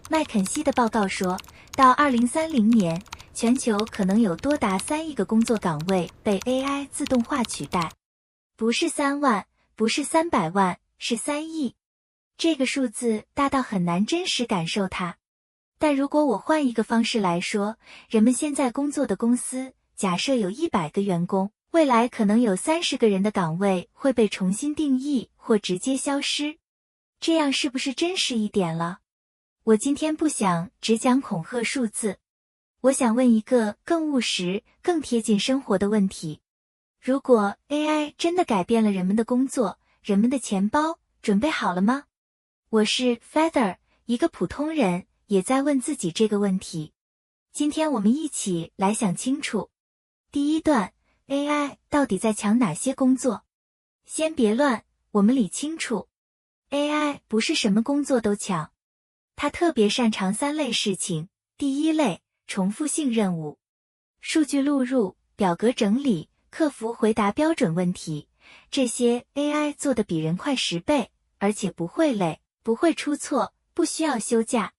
麦肯锡的报告说，到2030年，全球可能有多达3亿个工作岗位被 AI 自动化取代。不是3万，不是300万，是3亿。这个数字大到很难真实感受它。但如果我换一个方式来说，人们现在工作的公司，假设有100个员工，未来可能有30个人的岗位会被重新定义或直接消失。这样是不是真实一点了？我今天不想只讲恐吓数字，我想问一个更务实、更贴近生活的问题。如果 AI 真的改变了人们的工作，人们的钱包准备好了吗？我是 Feather， 一个普通人，也在问自己这个问题。今天我们一起来想清楚。第一段 ，AI 到底在抢哪些工作？先别乱，我们理清楚。AI 不是什么工作都抢，它特别擅长3类事情。第一类，重复性任务，数据录入、表格整理、客服回答标准问题，这些 AI 做得比人快10倍，而且不会累，不会出错，不需要休假。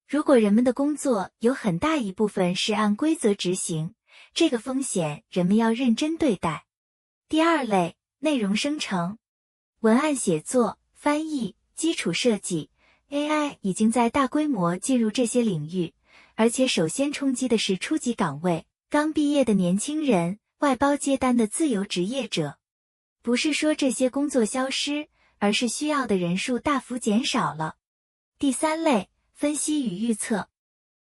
如果人们的工作有很大一部分是按规则执行，这个风险人们要认真对待。第二类，内容生成，文案写作、翻译、基础设计 ，AI 已经在大规模进入这些领域，而且首先冲击的是初级岗位，刚毕业的年轻人，外包接单的自由职业者。不是说这些工作消失，而是需要的人数大幅减少了。第三类，分析与预测，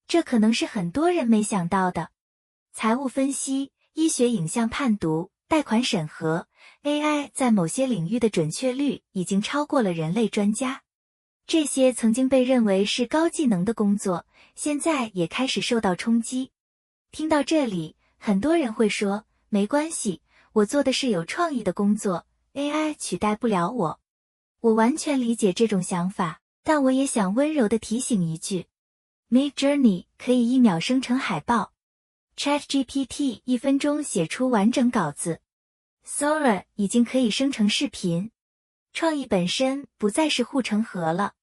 这可能是很多人没想到的。财务分析、医学影像判读、贷款审核 ，AI 在某些领域的准确率已经超过了人类专家。这些曾经被认为是高技能的工作，现在也开始受到冲击。听到这里，很多人会说，没关系，我做的是有创意的工作 ，AI 取代不了我。我完全理解这种想法，但我也想温柔地提醒一句 ，Midjourney 可以1秒生成海报。ChatGPT 1分钟写出完整稿子 ，Sora 已经可以生成视频。创意本身不再是护城河了，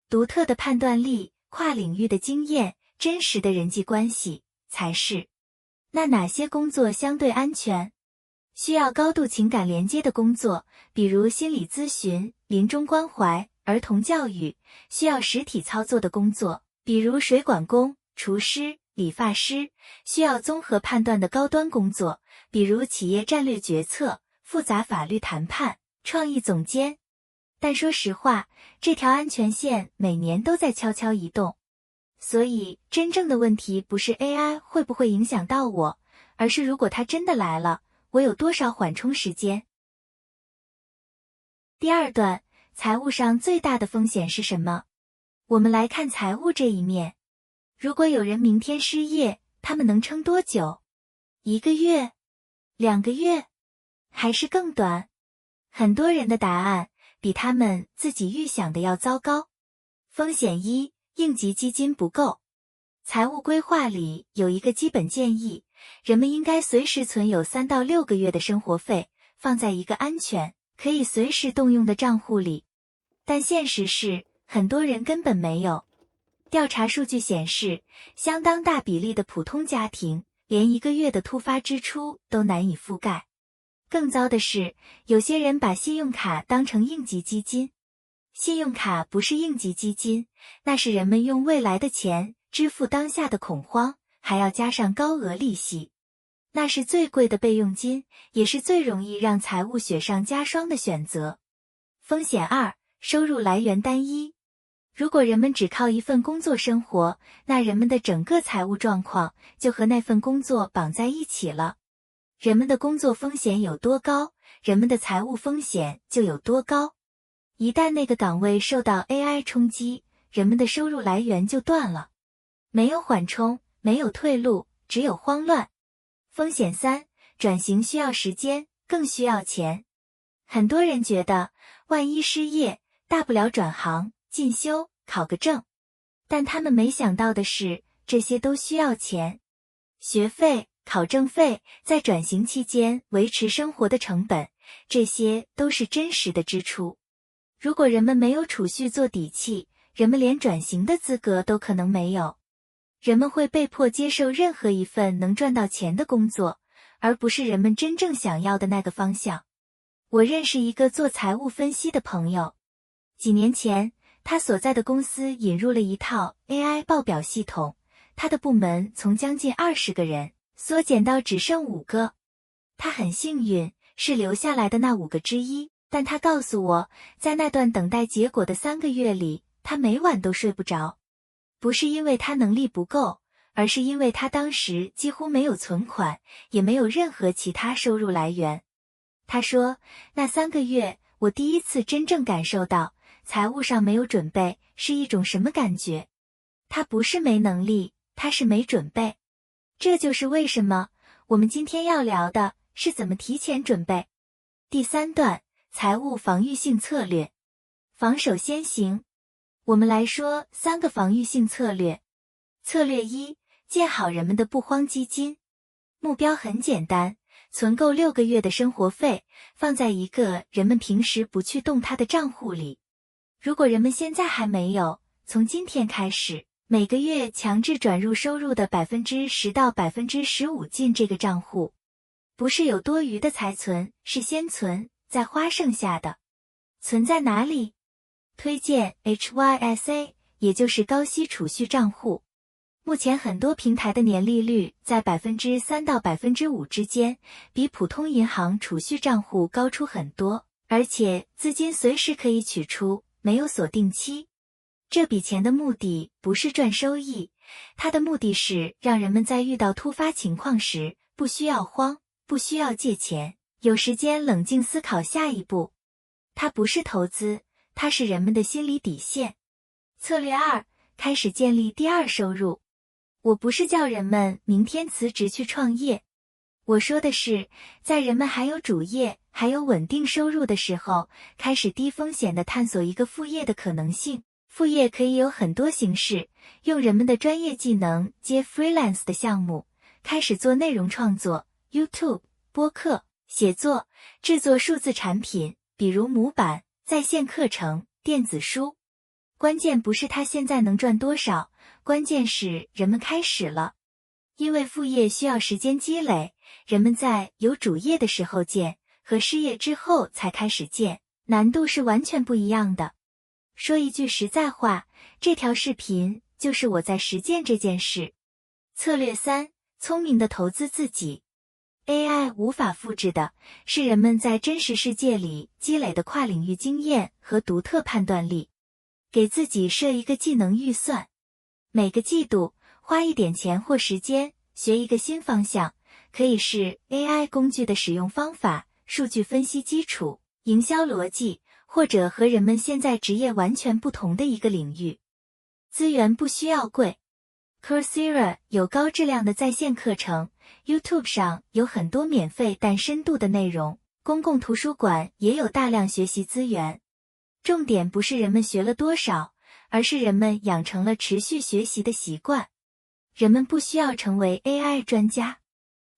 独特的判断力、跨领域的经验、真实的人际关系才是。那哪些工作相对安全？需要高度情感连接的工作，比如心理咨询、临终关怀、儿童教育；需要实体操作的工作，比如水管工、厨师、理发师；需要综合判断的高端工作，比如企业战略决策、复杂法律谈判、创意总监。但说实话，这条安全线每年都在悄悄移动。所以，真正的问题不是 AI 会不会影响到我，而是如果它真的来了，我有多少缓冲时间？第二段，财务上最大的风险是什么？我们来看财务这一面。如果有人明天失业，他们能撑多久？1个月？2个月？还是更短？很多人的答案比他们自己预想的要糟糕。风险1，应急基金不够。财务规划里有一个基本建议，人们应该随时存有3到6个月的生活费，放在一个安全、可以随时动用的账户里。但现实是，很多人根本没有。调查数据显示，相当大比例的普通家庭连1个月的突发支出都难以覆盖。更糟的是，有些人把信用卡当成应急基金。信用卡不是应急基金，那是人们用未来的钱支付当下的恐慌，还要加上高额利息。那是最贵的备用金，也是最容易让财务雪上加霜的选择。风险2，收入来源单一。如果人们只靠一份工作生活，那人们的整个财务状况就和那份工作绑在一起了。人们的工作风险有多高，人们的财务风险就有多高。一旦那个岗位受到 AI 冲击，人们的收入来源就断了。没有缓冲，没有退路，只有慌乱。风险3，转型需要时间，更需要钱。很多人觉得，万一失业，大不了转行、进修、考个证。但他们没想到的是，这些都需要钱。学费、考证费，在转型期间维持生活的成本，这些都是真实的支出。如果人们没有储蓄做底气，人们连转型的资格都可能没有。人们会被迫接受任何一份能赚到钱的工作，而不是人们真正想要的那个方向。我认识一个做财务分析的朋友，几年前，他所在的公司引入了一套 AI 报表系统，他的部门从将近20个人缩减到只剩5个。他很幸运，是留下来的那5个之一，但他告诉我，在那段等待结果的3个月里，他每晚都睡不着。不是因为他能力不够，而是因为他当时几乎没有存款，也没有任何其他收入来源。他说，那3个月，我第一次真正感受到财务上没有准备是一种什么感觉。他不是没能力，他是没准备。这就是为什么我们今天要聊的是怎么提前准备。第3段，财务防御性策略，防守先行。我们来说3个防御性策略。策略1，建好人们的不慌基金。目标很简单，存够6个月的生活费，放在一个人们平时不去动它的账户里。如果人们现在还没有，从今天开始，每个月强制转入收入的 10% 到 15% 进这个账户。不是有多余的才存，是先存，再花剩下的。存在哪里？推荐 HYSA， 也就是高息储蓄账户。目前很多平台的年利率在 3% 到 5% 之间，比普通银行储蓄账户高出很多，而且资金随时可以取出，没有锁定期。这笔钱的目的不是赚收益，它的目的是让人们在遇到突发情况时不需要慌，不需要借钱，有时间冷静思考下一步。它不是投资，它是人们的心理底线。策略2，开始建立第2收入。我不是叫人们明天辞职去创业，我说的是，在人们还有主业，还有稳定收入的时候，开始低风险地探索一个副业的可能性。副业可以有很多形式，用人们的专业技能接 freelance 的项目，开始做内容创作 ，YouTube、播客、写作，制作数字产品，比如模板、在线课程、电子书。关键不是他现在能赚多少，关键是人们开始了。因为副业需要时间积累，人们在有主业的时候建，和失业之后才开始建，难度是完全不一样的。说一句实在话，这条视频就是我在实践这件事。策略3，聪明的投资自己。AI 无法复制的是人们在真实世界里积累的跨领域经验和独特判断力。给自己设一个技能预算，每个季度花一点钱或时间学一个新方向，可以是 AI 工具的使用方法、数据分析基础、营销逻辑，或者和人们现在职业完全不同的一个领域。资源不需要贵。Coursera 有高质量的在线课程， YouTube 上有很多免费但深度的内容，公共图书馆也有大量学习资源。重点不是人们学了多少，而是人们养成了持续学习的习惯。人们不需要成为 AI 专家，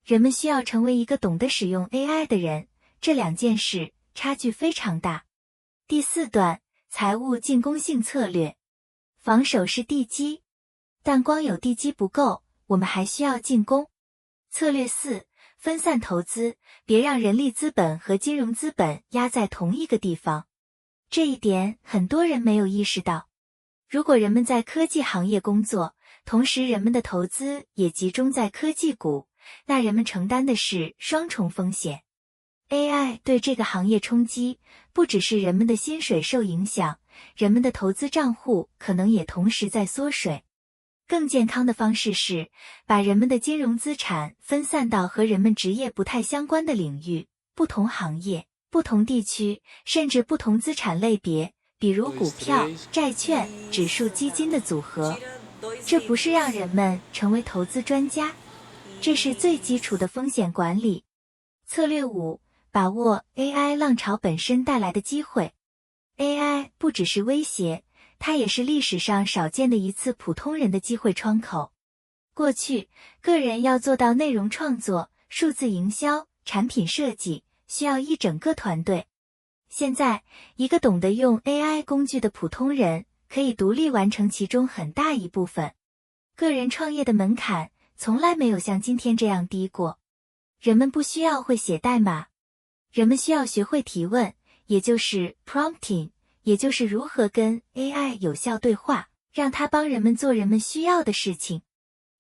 人们需要成为一个懂得使用 AI 的人，这2件事差距非常大。第4段，财务进攻性策略。防守是地基，但光有地基不够，我们还需要进攻。策略4，分散投资，别让人力资本和金融资本压在同一个地方。这一点很多人没有意识到。如果人们在科技行业工作，同时人们的投资也集中在科技股，那人们承担的是双重风险。AI 对这个行业冲击，不只是人们的薪水受影响，人们的投资账户可能也同时在缩水。更健康的方式是，把人们的金融资产分散到和人们职业不太相关的领域、不同行业、不同地区，甚至不同资产类别，比如股票、债券、指数基金的组合。这不是让人们成为投资专家，这是最基础的风险管理。策略5，把握 AI 浪潮本身带来的机会。AI 不只是威胁，它也是历史上少见的一次普通人的机会窗口。过去，个人要做到内容创作、数字营销、产品设计，需要一整个团队。现在，一个懂得用 AI 工具的普通人，可以独立完成其中很大一部分。个人创业的门槛从来没有像今天这样低过。人们不需要会写代码，人们需要学会提问，也就是 prompting， 也就是如何跟 AI 有效对话，让它帮人们做人们需要的事情。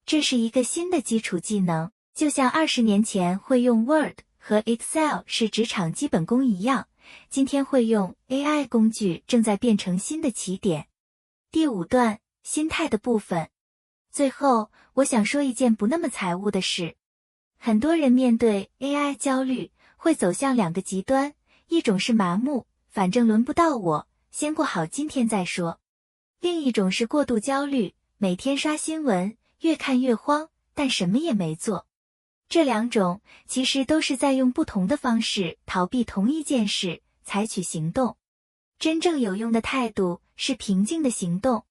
这是一个新的基础技能，就像20年前会用 Word 和 Excel 是职场基本功一样，今天会用 AI 工具正在变成新的起点。第5段，心态的部分。最后，我想说一件不那么财务的事。很多人面对 AI 焦虑，会走向2个极端，一种是麻木，反正轮不到我，先过好今天再说。另一种是过度焦虑，每天刷新闻，越看越慌，但什么也没做。这2种其实都是在用不同的方式逃避同一件事，采取行动。真正有用的态度是平静的行动。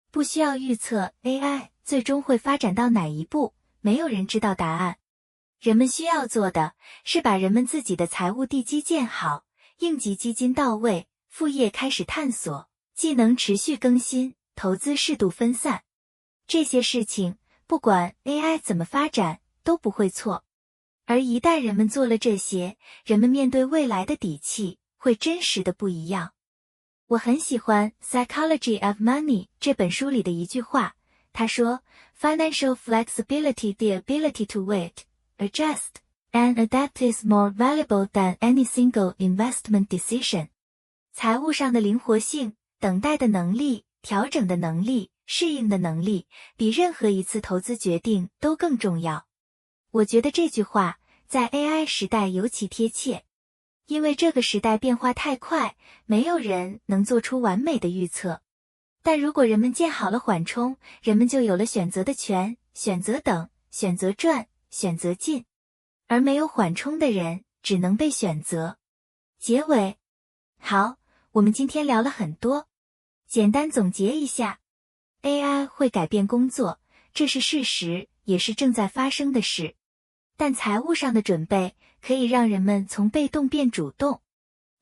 不需要预测 AI 最终会发展到哪一步，没有人知道答案。人们需要做的是把人们自己的财务地基建好，应急基金到位，副业开始探索，技能持续更新，投资适度分散。这些事情，不管 AI 怎么发展，都不会错。而一旦人们做了这些，人们面对未来的底气会真实的不一样。我很喜欢《Psychology of Money》这本书里的一句话，他说 Financial flexibility, the ability to wait, adjust, and adapt is more valuable than any single investment decision. 财务上的灵活性、等待的能力、调整的能力、适应的能力，比任何一次投资决定都更重要。我觉得这句话在 AI 时代尤其贴切，因为这个时代变化太快，没有人能做出完美的预测。但如果人们建好了缓冲，人们就有了选择的权，选择等，选择赚，选择进。而没有缓冲的人，只能被选择。结尾，好，我们今天聊了很多。简单总结一下 ，AI 会改变工作，这是事实，也是正在发生的事。但财务上的准备可以让人们从被动变主动。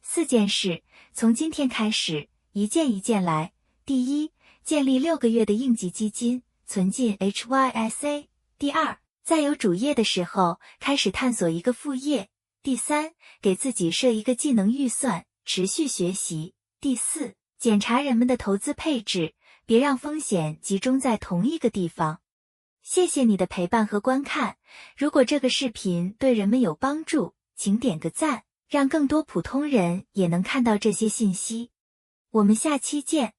4件事，从今天开始，一件一件来。第一，建立6个月的应急基金，存进 HYSA。第2，在有主业的时候开始探索一个副业。第3，给自己设一个技能预算，持续学习。第4，检查人们的投资配置，别让风险集中在同一个地方。谢谢你的陪伴和观看，如果这个视频对人们有帮助，请点个赞，让更多普通人也能看到这些信息。我们下期见。